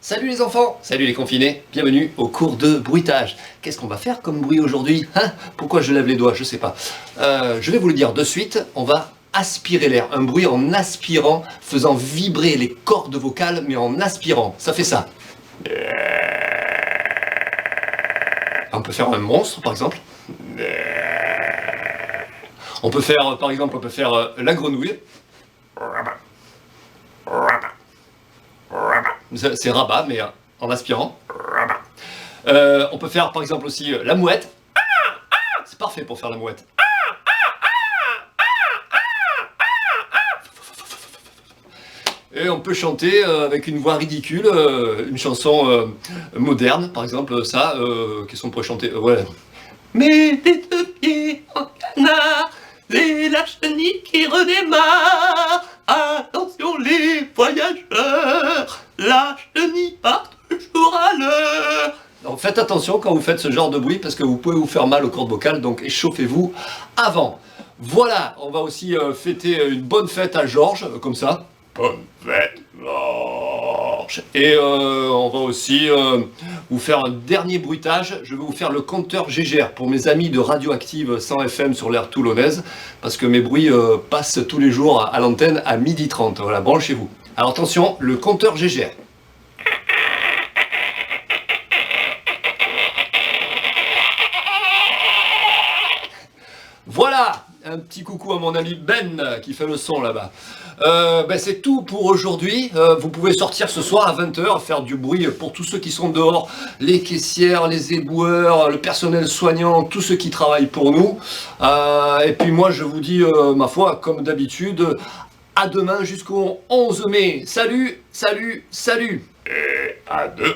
Salut les enfants, salut les confinés, bienvenue au cours de bruitage. Qu'est-ce qu'on va faire comme bruit aujourd'hui, hein? Pourquoi je lève les doigts, je sais pas. Je vais vous le dire de suite, on va aspirer l'air. Un bruit en aspirant, faisant vibrer les cordes vocales, mais en aspirant. Ça fait ça. On peut faire un monstre, par exemple. On peut faire, par exemple, la grenouille. C'est rabat, mais en aspirant. On peut faire par exemple aussi la mouette. C'est parfait pour faire la mouette. Et on peut chanter avec une voix ridicule, une chanson moderne, par exemple ça, qu'est-ce qu'on pourrait chanter ouais. Mets les deux pieds en canard, et la chenille qui redémarre. Attention les voyageurs, la chenille part toujours à l'heure. Donc faites attention quand vous faites ce genre de bruit parce que vous pouvez vous faire mal aux cordes vocales, donc échauffez-vous avant. Voilà, on va aussi fêter une bonne fête à Georges, comme ça. Bonne fête Georges. Et on va aussi vous faire un dernier bruitage. Je vais vous faire le compteur Gégère pour mes amis de Radioactive 100 FM sur l'aire toulonnaise, parce que mes bruits passent tous les jours à l'antenne à 12h30. Voilà, branchez-vous. Alors attention, le compteur Gégère. Voilà, un petit coucou à mon ami Ben qui fait le son là-bas. C'est tout pour aujourd'hui. Vous pouvez sortir ce soir à 20h, faire du bruit pour tous ceux qui sont dehors, les caissières, les éboueurs, le personnel soignant, tous ceux qui travaillent pour nous. Et puis moi je vous dis, ma foi, comme d'habitude, à demain jusqu'au 11 mai. Salut, salut, salut. Et à demain.